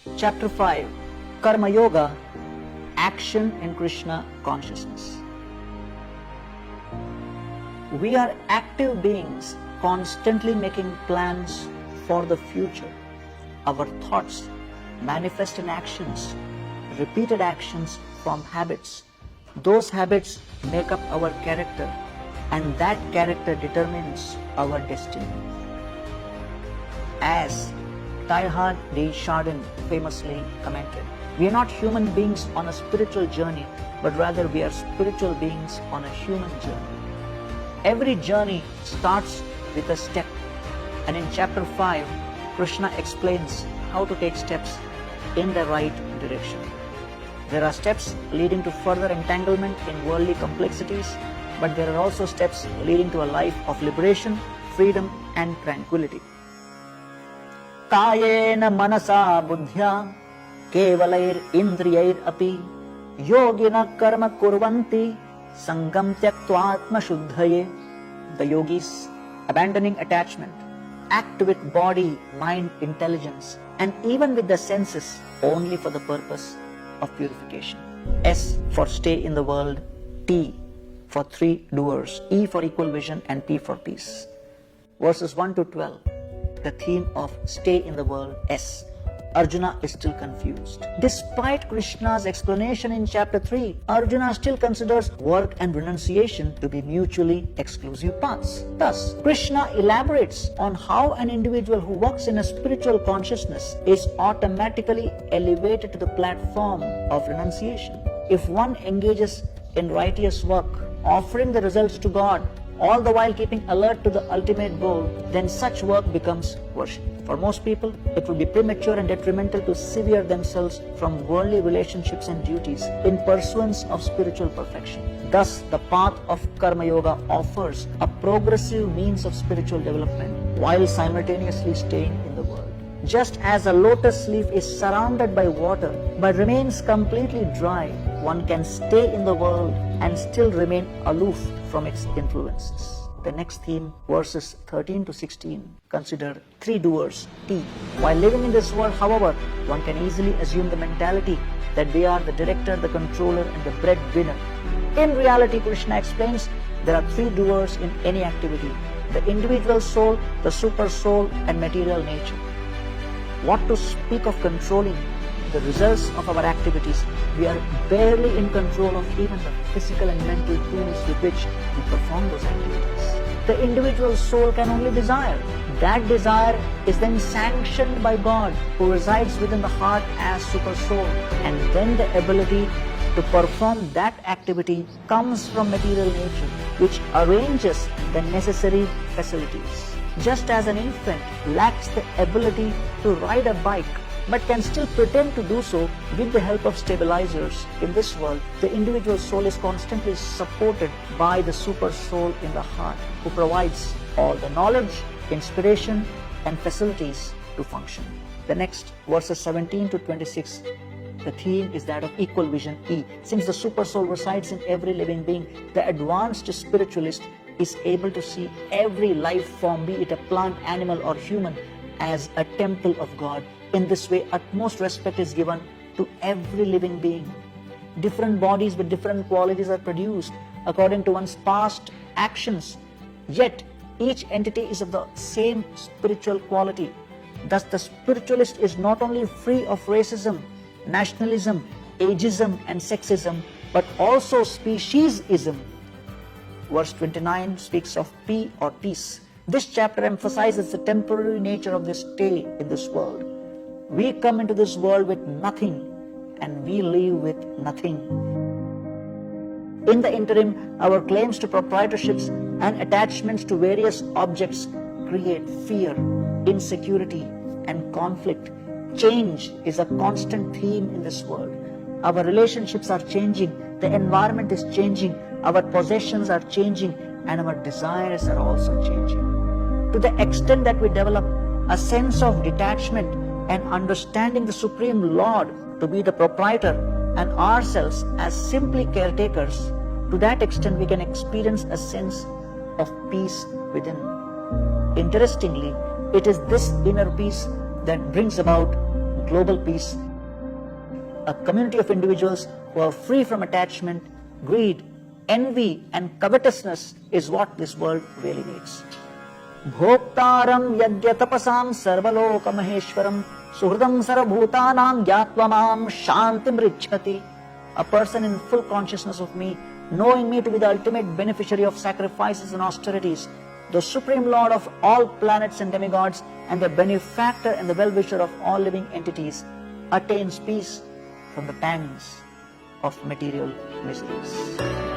Chapter 5, Karma Yoga, Action in Krishna Consciousness. We are active beings constantly making plans for the future. Our thoughts manifest in actions, repeated actions from habits. Those habits make up our character, and that character determines our destiny. As Teilhard de Chardin famously commented, we are not human beings on a spiritual journey, but rather we are spiritual beings on a human journey. Every journey starts with a step, and in chapter 5, Krishna explains how to take steps in the right direction. There are steps leading to further entanglement in worldly complexities, but there are also steps leading to a life of liberation, freedom, and tranquility. Kayena manasa buddhya kevalair indriyair api yogina karma kurvanti sangam tyaktva shuddhaye. The yogis, abandoning attachment, act with body, mind, intelligence, and even with the senses only for the purpose of purification. S for stay in the world, T for three doers, E for equal vision, and P for peace. Verses 1 to 12, the theme of stay in the world, S. Arjuna is still confused. Despite Krishna's explanation in chapter 3, Arjuna still considers work and renunciation to be mutually exclusive paths. Thus, Krishna elaborates on how an individual who works in a spiritual consciousness is automatically elevated to the platform of renunciation. If one engages in righteous work, offering the results to God, all the while keeping alert to the ultimate goal, then such work becomes worship. For most people, it would be premature and detrimental to sever themselves from worldly relationships and duties in pursuance of spiritual perfection. Thus, the path of Karma Yoga offers a progressive means of spiritual development while simultaneously staying in the world. Just as a lotus leaf is surrounded by water but remains completely dry, one can stay in the world and still remain aloof from its influences. The next theme, verses 13 to 16, consider three doers, T. While living in this world, however, one can easily assume the mentality that they are the director, the controller, and the breadwinner. In reality, Krishna explains there are three doers in any activity: the individual soul, the super soul, and material nature. What to speak of controlling the results of our activities? We are barely in control of even the physical and mental tools with which we perform those activities. The individual soul can only desire. That desire is then sanctioned by God, who resides within the heart as super soul, and then the ability to perform that activity comes from material nature, which arranges the necessary facilities. Just as an infant lacks the ability to ride a bike but can still pretend to do so with the help of stabilizers, in this world, the individual soul is constantly supported by the super soul in the heart, who provides all the knowledge, inspiration, and facilities to function. The next, verses 17 to 26, the theme is that of equal vision, E. Since the super soul resides in every living being, the advanced spiritualist is able to see every life form, be it a plant, animal, or human, as a temple of God. In this way, utmost respect is given to every living being. Different bodies with different qualities are produced according to one's past actions, yet each entity is of the same spiritual quality. Thus, the spiritualist is not only free of racism, nationalism, ageism, and sexism, but also speciesism. Verse 29 speaks of P or peace. This chapter emphasizes the temporary nature of this stay in this world. We come into this world with nothing, and we leave with nothing. In the interim, our claims to proprietorships and attachments to various objects create fear, insecurity, and conflict. Change is a constant theme in this world. Our relationships are changing, the environment is changing, our possessions are changing, and our desires are also changing. To the extent that we develop a sense of detachment and understanding the Supreme Lord to be the proprietor and ourselves as simply caretakers, to that extent we can experience a sense of peace within. Interestingly, it is this inner peace that brings about global peace. A community of individuals who are free from attachment, greed, envy and covetousness is what this world really needs. Bhoktaram yajya tapasam sarvaloka maheshwaram suhridam sarvabhutanam gyatva shantim richhati. A person in full consciousness of me, knowing me to be the ultimate beneficiary of sacrifices and austerities, the supreme lord of all planets and demigods, and the benefactor and the well-wisher of all living entities, attains peace from the pangs of material miseries.